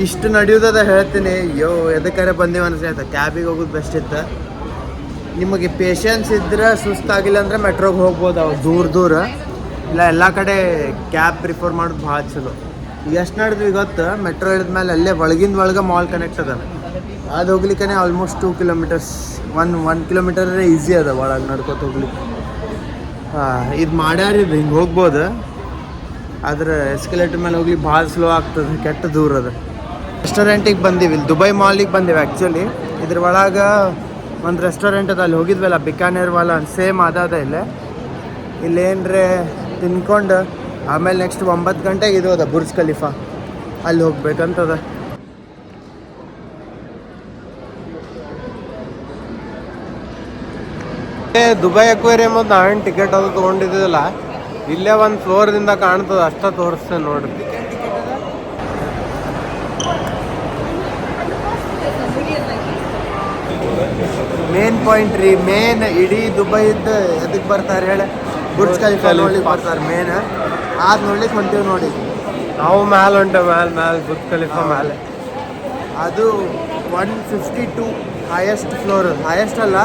ಇಷ್ಟು ನಡೆಯೋದದ ಹೇಳ್ತೀನಿ. ಅಯ್ಯೋ ಎದಕ್ಕಾರೆ ಬಂದೀವಿ ಅನ್ಸೈತೆ. ಕ್ಯಾಬಿಗೆ ಹೋಗೋದು ಬೆಸ್ಟ್ ಇತ್ತು. ನಿಮಗೆ ಪೇಷನ್ಸ್ ಇದ್ರೆ, ಸುಸ್ತಾಗಿಲ್ಲ ಅಂದರೆ ಮೆಟ್ರೋಗೆ ಹೋಗ್ಬೋದು. ಅವು ದೂರ ಇಲ್ಲ, ಎಲ್ಲ ಕಡೆ ಕ್ಯಾಬ್ ಪ್ರಿಫರ್ ಮಾಡೋದು ಭಾಳ ಚಲೋ. ಎಷ್ಟು ನಡೆದ್ವಿ ಗೊತ್ತು, ಮೆಟ್ರೋ ಇಳಿದ್ಮೇಲೆ ಅಲ್ಲೇ ಒಳಗಿಂದ ಒಳಗೆ ಮಾಲ್ ಕನೆಕ್ಟ್ ಅದ. ಅದು ಹೋಗ್ಲಿಕ್ಕೆ ಆಲ್ಮೋಸ್ಟ್ 2 ಕಿಲೋಮೀಟರ್ಸ್, 1 ಕಿಲೋಮೀಟರ್ ಈಸಿ ಅದ ಒಳಗೆ ನಡ್ಕೊತ ಹೋಗ್ಲಿಕ್ಕೆ. ಇದು ಮಾಡ್ಯಾರ, ಇದು ಹಿಂಗೆ ಹೋಗ್ಬೋದು. ಆದ್ರೆ ಎಸ್ಕಲೇಟರ್ ಮೇಲೆ ಹೋಗ್ಲಿಕ್ಕೆ ಭಾಳ ಸ್ಲೋ ಆಗ್ತದೆ, ಕೆಟ್ಟ ದೂರ ಅದ. ರೆಸ್ಟೋರೆಂಟಿಗೆ ಬಂದೀವಿ, ಇಲ್ಲಿ ದುಬೈ ಮಾಲಿಗೆ ಬಂದೀವಿ ಆ್ಯಕ್ಚುಲಿ. ಇದ್ರ ಒಳಗೆ ಒಂದು ರೆಸ್ಟೋರೆಂಟ್ ಅದ, ಅಲ್ಲಿ ಹೋಗಿದ್ವಲ್ಲ, ಬಿಕಾನೇರ್ ವಾಲ ಸೇಮ್ ಅದ ಇಲ್ಲೇ. ಇಲ್ಲೇನ್ರೆ ತಿನ್ಕೊಂಡು ಆಮೇಲೆ ನೆಕ್ಸ್ಟ್ 9 ಗಂಟೆಗೆ ಇದು ಅದ ಬುರ್ಜ್ ಖಲೀಫಾ, ಅಲ್ಲಿ ಹೋಗ್ಬೇಕಂತದ. ದುಬೈ ಅಕ್ವೇರಿಯಮ್ ಅದು ನಾವೇನು ಟಿಕೆಟ್ ಅದು ತೊಗೊಂಡಿದ್ದಿಲ್ಲ, ಇಲ್ಲೇ ಒಂದು ಫ್ಲೋರ್ದಿಂದ ಕಾಣ್ತದೆ ಅಷ್ಟೇ ತೋರಿಸ್ತೇನೆ ನೋಡ್ರಿ. ಮೇನ್ ಪಾಯಿಂಟ್ ರೀ, ಮೇನ್ ಇಡೀ ದುಬೈದ ಎದಕ್ಕೆ ಬರ್ತಾರೆ ಹೇಳಿ? ಬುರ್ಜ್ ಖಲೀಫಾ ನೋಡ್ಲಿಕ್ಕೆ ಬರ್ತಾರೆ ಮೇನ್. ಅದು ನೋಡ್ಲಿಕ್ಕೆ ಹೊಂಟೀವಿ ನೋಡಿ ನಾವು ಮ್ಯಾಲೆ ಹೊಂಟೇವೆ, ಮ್ಯಾಲೆ ಬುರ್ಜ್ ಖಲೀಫಾ ಮ್ಯಾಲೆ. ಅದು 152 ಹೈಯೆಸ್ಟ್ ಫ್ಲೋರ್. ಹೈಯೆಸ್ಟ್ ಅಲ್ಲ,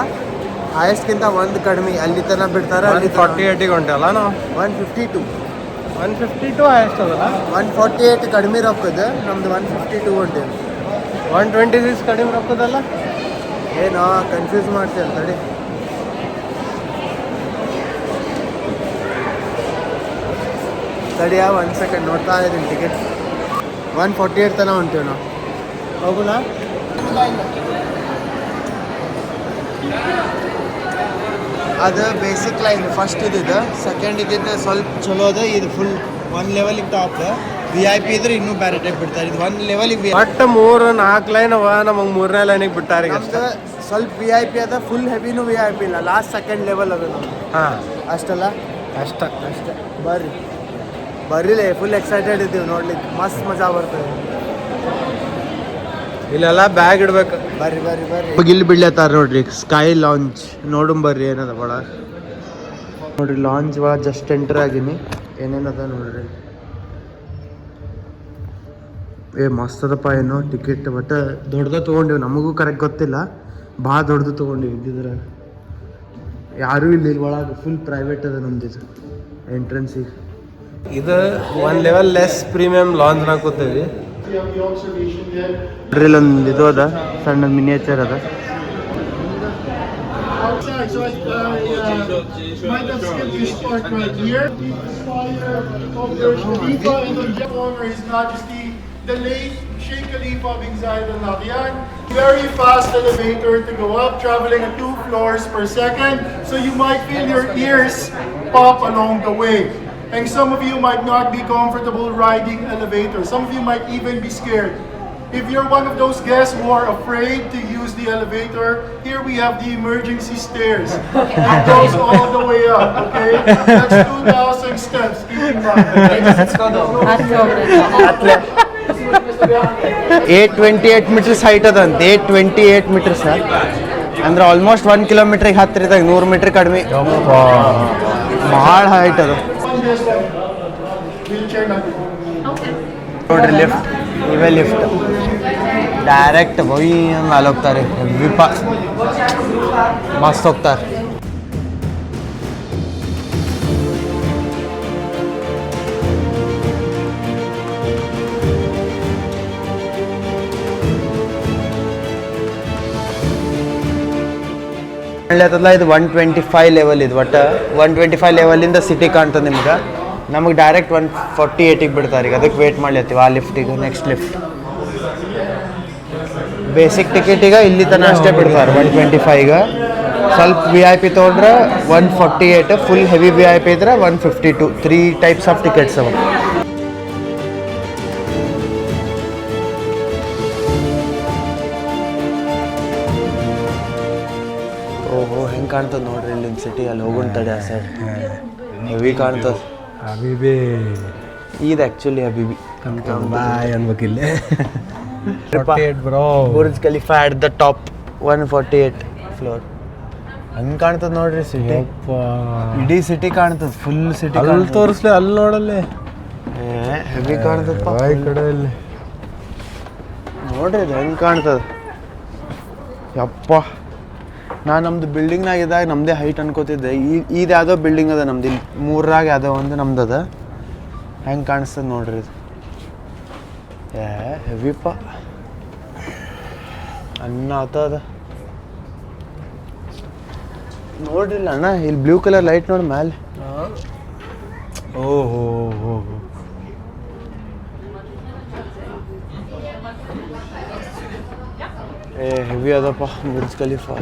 ಹೈಯೆಸ್ಟ್ಗಿಂತ ಒಂದು ಕಡಿಮೆ. ಅಲ್ಲಿ ತನಕ ಬಿಡ್ತಾರೆ. ಅಲ್ಲಿ 148 ಹೊಂಟಲ್ಲ ನಾವು. 152 152 ಹೈಯೆಸ್ಟ್ ಅದಲ್ಲ. 148 ಕಡಿಮೆ ರೊಕ್ಕದ, ನಮ್ದು 152 ಹೊಂಟೇವಿ. 126 ಕಡಿಮೆ ರೊಕ್ಕದಲ್ಲ. ಏನೋ ಕನ್ಫ್ಯೂಸ್ ಮಾಡ್ತೀವಿ ತಡಿ. ತಡಿಯಾ 1 ಸೆಕೆಂಡ್ ನೋಡ್ತಾ ಇದ್ದೀನಿ. ಟಿಕೆಟ್ 148 ತನಕ ಹೊಂಟೇವಿ ನಾವು. ಹೋಗುಣ. ಅದು ಬೇಸಿಕ್ ಲೈನ್. ಫಸ್ಟ್ ಇದ್ದಿದ್ದು, ಸೆಕೆಂಡ್ ಇದ್ದಿದ್ದು ಸ್ವಲ್ಪ ಚಲೋ ಅದ. ಇದು ಫುಲ್ 1 ಲೆವೆಲಿಗೆ ಟಾಪ್. VIP ಇದ್ರೆ ಇನ್ನೂ ಬೇರೆ ಟೈಪ್ ಬಿಡ್ತಾರೆ. ಇದು 1 ಲೆವೆಲಿಗೆ ಒಟ್ಟು 3-4 ಲೈನ್ ಅವ. ನಮಗೆ 3ನೇ ಲೈನಿಗೆ ಬಿಟ್ಟಾರೆ ಈಗ ಅಷ್ಟೇ. ಸ್ವಲ್ಪ VIP ಅದ, ಫುಲ್ ಹೆವಿನೂ VIP ಇಲ್ಲ. ಲಾಸ್ಟ್ ಸೆಕೆಂಡ್ ಲೆವೆಲ್ ಅದ ನಮ್ದು. ಹಾಂ ಅಷ್ಟಲ್ಲ ಅಷ್ಟೇ. ಬರ್ರಿ ಬರ್ರಿಲೇ, ಫುಲ್ ಎಕ್ಸೈಟೆಡ್ ಇದ್ದೀವಿ ನೋಡ್ಲಿಕ್ಕೆ. ಮಸ್ತ್ ಮಜಾ ಬರ್ತದೆ. ಇಲ್ಲೆಲ್ಲ ಬ್ಯಾಗ್ ಇಡ್ಬೇಕು. ಬರ್ರಿ ಬರ್ರಿ ಬರ್ರಿ. ಇಲ್ಲಿ ಬಿಡ್ಲತ್ತಾರ ನೋಡ್ರಿ, ಸ್ಕೈ ಲಾಂಚ್. ನೋಡುಂಬರ್ರಿ ಏನದ ಒಳಗೆ. ನೋಡ್ರಿ ಲಾಂಚ್ ಒಳಗೆ ಜಸ್ಟ್ ಎಂಟರ್ ಆಗೀನಿ. ಏನೇನದ ನೋಡ್ರಿ. ಮಸ್ತ್ ಅದಪ್ಪ. ಏನೋ ಟಿಕೆಟ್ ಬಟ್ ದೊಡ್ಡದ ತೊಗೊಂಡಿವಿ. ನಮಗೂ ಕರೆಕ್ಟ್ ಗೊತ್ತಿಲ್ಲ. ಭಾಳ ದೊಡ್ಡದು ತೊಗೊಂಡಿವಿ. ಇದ್ದಿದ್ರೆ ಯಾರೂ ಇಲ್ಲಿ ಒಳಗೆ ಫುಲ್ ಪ್ರೈವೇಟ್ ಅದ ನಮ್ದಿದು ಎಂಟ್ರೆನ್ಸಿಗೆ. ಇದು 1 ಲೆವೆಲ್ ಲೆಸ್ ಪ್ರೀಮಿಯಂ ಲಾಂಜ್ನಾಗ ಕೂತೀವಿ. ಇಲ್ಲೊಂದು ಇದು ಅದ, ಸಣ್ಣ ಮಿನಿಯೇಚರ್ ಅದ. So I might have skipped this part right here. The Spire of Burj Khalifa and the owner, His Majesty the late Sheikh Khalifa bin Zayed Al Nahyan. Very fast elevator to go up, traveling at 2 floors per second. So you might feel your ears pop along the way. And some of you might not be comfortable riding elevator. Some of you might even be scared. If you're one of those guests who are afraid to use the elevator, here we have the emergency stairs. It goes all the way up, okay? That's 2,000 steps, keep in mind. 828 meters height ಅದಂತೆ. 828 ಮೀಟರ್ಸ್ ಅಂದ್ರೆ almost 1 ಕಿಲೋಮೀಟ್ರಿಗೆ ಹತ್ತಿರದಾಗ 100 metre ಕಡಿಮೆ. ಭಾಳ height ಅದು. ನೋಡ್ರಿ lift, ಇವೇ lift direct ಹೋಗಿ ಮೇಲೆ ಹೋಗ್ತಾರೆ. ವಿಪ ಮಸ್ತ್ ಹೋಗ್ತಾರೆ. ಇದು 125 ಲೆವೆಲ್. ಇದು ಒಟ್ಟು 125 ಲೆವೆಲಿಂದ ಸಿಟಿ ಕಾಣ್ತದೆ ನಿಮ್ಗೆ. ನಮಗೆ ಡೈರೆಕ್ಟ್ 148ಗೆ ಬಿಡ್ತಾರೆ. ಈಗ ಅದಕ್ಕೆ ವೇಟ್ ಮಾಡ್ಲತ್ತೀವಿ ಆ ಲಿಫ್ಟಿಗೆ. ನೆಕ್ಸ್ಟ್ ಲಿಫ್ಟ್ ಬೇಸಿಕ್ ಟಿಕೆಟಿಗೆ ಇಲ್ಲಿ ತನಕ ಅಷ್ಟೇ ಬಿಡ್ತಾರೆ 125ಗೆ. ಸ್ವಲ್ಪ VIP ತೊಗೊಂಡ್ರೆ 148, ಫುಲ್ ಹೆವಿ VIP ಇದ್ರೆ 152. 3 ಟೈಪ್ಸ್ ಆಫ್ ಟಿಕೆಟ್ಸ್ ಅವ. ಓಹೋ ಹೆಂಗೆ ಕಾಣ್ತದೆ ನೋಡ್ರಿ ಇಲ್ಲಿಂದ ಸಿಟಿ. ಅಲ್ಲಿ ಹೋಗೋಣ ತಡೆ. ಆ ಸೈಡ್ ಹೆವಿ ಕಾಣ್ತದೆ. ಹಬೀಬಿ ಇದು ಆ್ಯಕ್ಚುಲಿ ಹಬೀಬಿ ಬಾಯ್ ಅನ್ಬೇಕಿಲ್ಲೇ. Bro Burj Khalifa at the top 148 floor. ಹಂಗೆ ಕಾಣ್ತದೆ ನೋಡ್ರಿ ಸಿಟಿ. ಇಡೀ ಸಿಟಿ ಕಾಣ್ತದೆ, ಫುಲ್ ಸಿಟಿ. ಅಲ್ಲಿ ತೋರಿಸ್ಲಿ, ಅಲ್ಲಿ ನೋಡಲ್ಲಿ ಹೆವಿ ಕಾಣ್ತದಪ್ಪ ಈ ಕಡೆ ಇಲ್ಲಿ ನೋಡ್ರಿ. ಇದು ಹೆಂಗೆ ಕಾಣ್ತದೆ ಯಪ್ಪ. ನಾನು ನಮ್ದು ಬಿಲ್ಡಿಂಗ್ನಾಗ ಇದ್ದಾಗ ನಮ್ಮದೇ ಹೈಟ್ ಅನ್ಕೋತಿದ್ದೆ. ಇದು ಯಾವುದೋ ಬಿಲ್ಡಿಂಗ್ ಅದ ನಮ್ದು. ಇಲ್ಲಿ 3ರಾಗ ಯಾವುದೋ ಒಂದು ನಮ್ದು ಅದ. ಹೆಂಗೆ ಕಾಣಿಸ್ತದೆ ನೋಡ್ರಿ ಇದು. ಹೆವಿಪ್ಪ ಅನ್ನ ಆತದ ನೋಡ್ರಿಲ್ಲ ಅಣ್ಣ. ಇಲ್ಲಿ ಬ್ಲೂ ಕಲರ್ ಲೈಟ್ ನೋಡಿ ಮ್ಯಾಲೆ. ಓಹೋ ಹೋ ಹೆವಿ ಅದಪ್ಪ ಬುರ್ಜ್ ಖಲೀಫಾ.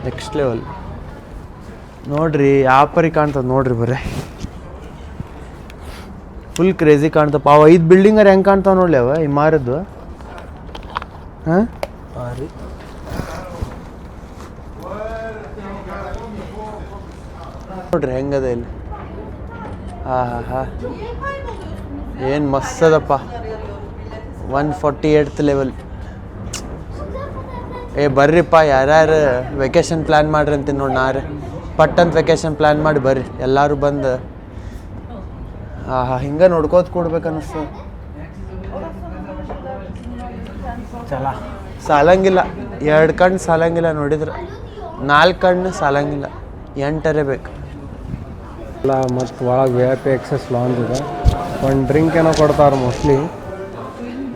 ನೆಕ್ಸ್ಟ್ ಲೆವೆಲ್ ನೋಡ್ರಿ. ಯಾವ ಪರಿ ಕಾಣ್ತದೆ ನೋಡ್ರಿ. ಬರೀ ಫುಲ್ ಕ್ರೇಜಿ ಕಾಣ್ತಪ್ಪ. ಅವ 5 ಬಿಲ್ಡಿಂಗರ್ ಹೆಂಗೆ ಕಾಣ್ತಾವ ನೋಡ್ಲಿ. ಅವ ಇಮಾರದ್ದು. ಹಾಂ ನೋಡ್ರಿ ಹೆಂಗದ ಇಲ್ಲಿ. ಹಾಂ ಏನು ಮಸ್ತ್ ಅದಪ್ಪ. 148th level. ಬರ್ರಿಪ್ಪ ಯಾರ್ಯಾರು ವೆಕೇಶನ್ ಪ್ಲ್ಯಾನ್ ಮಾಡ್ರಿ ಅಂತೀನಿ ನೋಡಿ. ನಾರೇ ಪಟ್ಟಂತ ವೆಕೇಶನ್ ಪ್ಲ್ಯಾನ್ ಮಾಡಿ ಬರ್ರಿ ಎಲ್ಲರೂ ಬಂದು. ಹಿಂಗೆ ನೋಡ್ಕೋತ ಕೊಡ್ಬೇಕು ಅನ್ನಿಸ್ತು. ಚಲ ಸಾಲಂಗಿಲ್ಲ, 2 ಕಣ್ಣು ಸಾಲಂಗಿಲ್ಲ ನೋಡಿದ್ರೆ, 4 ಕಣ್ಣು ಸಾಲಂಗಿಲ್ಲ, 8 ಬೇಕು. ಎಲ್ಲ ಮತ್ತು ಒಳಗೆ V I P access lounge ಇದೆ. ಒಂದು ಡ್ರಿಂಕ್ ಏನೋ ಕೊಡ್ತಾರೆ ಮೋಸ್ಟ್ಲಿ,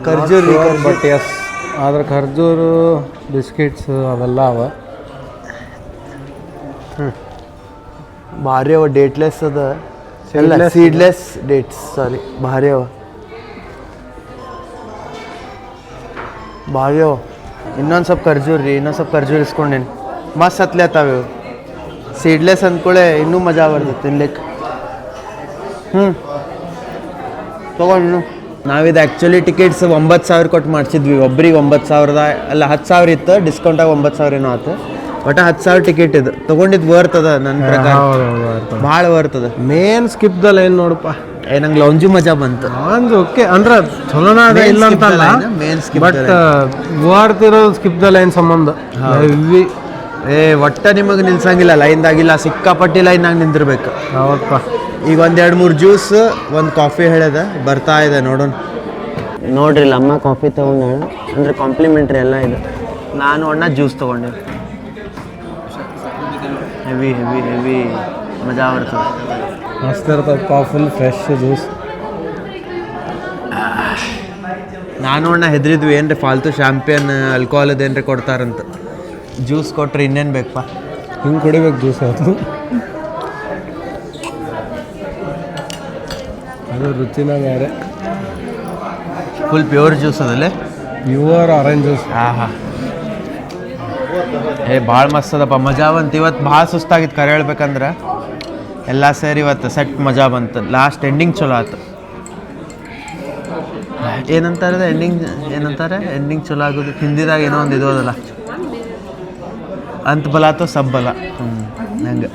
ಖರ್ಜೂರಿ ಬಟ್ ಎಸ್ ಆದ್ರೆ ಖರ್ಜೂರು ಬಿಸ್ಕಿಟ್ಸ್ ಅವೆಲ್ಲ ಅವ. ಭಾರಿ ಅವ, ಡೇಟ್ಲೆಸ್ ಅದ, ಎಲ್ಲ ಸೀಡ್ಲೆಸ್ ಡೇಟ್ಸ್, ಸಾರಿ ಭಾರಿ ಅವ, ಭಾರಿ ಅವ. ಇನ್ನೊಂದು ಸ್ವಲ್ಪ ಖರ್ಜೂರಿ ಇಸ್ಕೊಂಡೇನಿ, ಮಸ್ತ್ ಹತ್ಲೇತಾವೆ ಇವು. ಸೀಡ್ಲೆಸ್ ಅಂದ್ಕೊಳ್ಳೆ ಇನ್ನೂ ಮಜಾ ಬರ್ತದೆ ತಿನ್ಲಿಕ್ಕೆ. ತೊಗೊಂಡು ನಾವಿದು ಆ್ಯಕ್ಚುಲಿ ಟಿಕೆಟ್ಸ್ 9,000 ಕೊಟ್ಟು ಮಾಡಿಸಿದ್ವಿ, ಒಬ್ರಿಗೆ 9,000 ಅಲ್ಲ 10,000 ಇತ್ತು, ಡಿಸ್ಕೌಂಟಾಗಿ 9,000 ಏನೋ ಆಯ್ತು. ಒಟ್ಟು 10,000 ಟಿಕೆಟ್ ಇದು ತೊಗೊಂಡಿದ್ದು ವರ್ತದ ನನ್ನ ಪ್ರಕಾರ, ಭಾಳ ವರ್ತದ. ಮೇನ್ ಸ್ಕಿಪ್ದಲ್ಲಿ ಏನು ನೋಡಪ್ಪ, ನಂಗೆ ಲೌಂಜು ಮಜಾ ಬಂತು. ಒಂದು ಓಕೆ ಅಂದ್ರೆ ಚಲೋನ ಅದ ಇಲ್ಲ ಅಂತಲ್ಲ, ಮೇನ್ ಸ್ಕಿಪ್ ಬಟ್ ವಾರ್ತಿರೋದು ಸ್ಕಿಪ್ದಲ್ಲಿ ಏನು ಸಂಬಂಧ. ಒಟ್ಟ ನಿಮಗೆ ನಿಲ್ಸಂಗಿಲ್ಲ, ಲೈನ್ದಾಗಿಲ್ಲ, ಸಿಕ್ಕಾಪಟ್ಟಿ ಲೈನ್ನಾಗ ನಿಂದಿರ್ಬೇಕು. ಹೌದಪ್ಪ. ಈಗ 1-2-3 ಜ್ಯೂಸ್, ಒಂದು ಕಾಫಿ ಹೇಳ್ಯದ, ಬರ್ತಾ ಇದೆ ನೋಡೋಣ. ನೋಡ್ರಿ ಅಮ್ಮ ಕಾಫಿ ತೊಗೊಂಡು ಅಂದರೆ ಕಾಂಪ್ಲಿಮೆಂಟ್ರಿ ಎಲ್ಲ ಇದೆ. ನಾನು ಅಣ್ಣ ಜ್ಯೂಸ್ ತೊಗೊಂಡೆ, ಹೆವಿ ಹೆವಿ ಹೆವಿ ಮಜಾ ಬರ್ತದೆ. ಮಸ್ತ್ ಇರ್ತದಪ್ಪ, ಫುಲ್ ಫ್ರೆಶ್ ಜ್ಯೂಸ್. ನಾನು ಅಣ್ಣ ಹೆದರಿದ್ವಿ ಏನ್ರಿ ಫಾಲ್ತು ಶಾಂಪಿಯನ್ ಆಲ್ಕೋಹಾಲ್ ಅದೇನ್ರಿ ಕೊಡ್ತಾರಂತ. ಜ್ಯೂಸ್ ಕೊಟ್ರೆ ಇನ್ನೇನು ಬೇಕಪ್ಪ, ಹಿಂಗೆ ಕುಡಿಬೇಕು ಜ್ಯೂಸ್. ಅದು ರುಚಿನ ಬೇರೆ, ಫುಲ್ ಪ್ಯೂರ್ ಜ್ಯೂಸ್ ಅದಲ್ಲೇ, ಪ್ಯೂರ್ ಆರೆಂಜ್ ಜ್ಯೂಸ್. ಭಾಳ ಮಸ್ತ್ ಅದಪ್ಪ, ಮಜಾ ಬಂತು. ಇವತ್ತು ಭಾಳ ಸುಸ್ತಾಗಿತ್ತು ಕರೆ ಹೇಳ್ಬೇಕಂದ್ರೆ, ಎಲ್ಲ ಸೇರಿ ಇವತ್ತು ಸೆಟ್ ಮಜಾ ಬಂತು. ಲಾಸ್ಟ್ ಎಂಡಿಂಗ್ ಚಲೋ ಆಯ್ತು. ಏನಂತಾರೆ ಎಂಡಿಂಗ್ ಚಲೋ ಆಗೋದು ಹಿಂದಿದಾಗ ಏನೋ ಒಂದು ಇದು ಅದಲ್ಲ, ಅಂತ ಬಲ ಅಥವಾ ಸಬ್ ಬಲ, ನಂಗೆ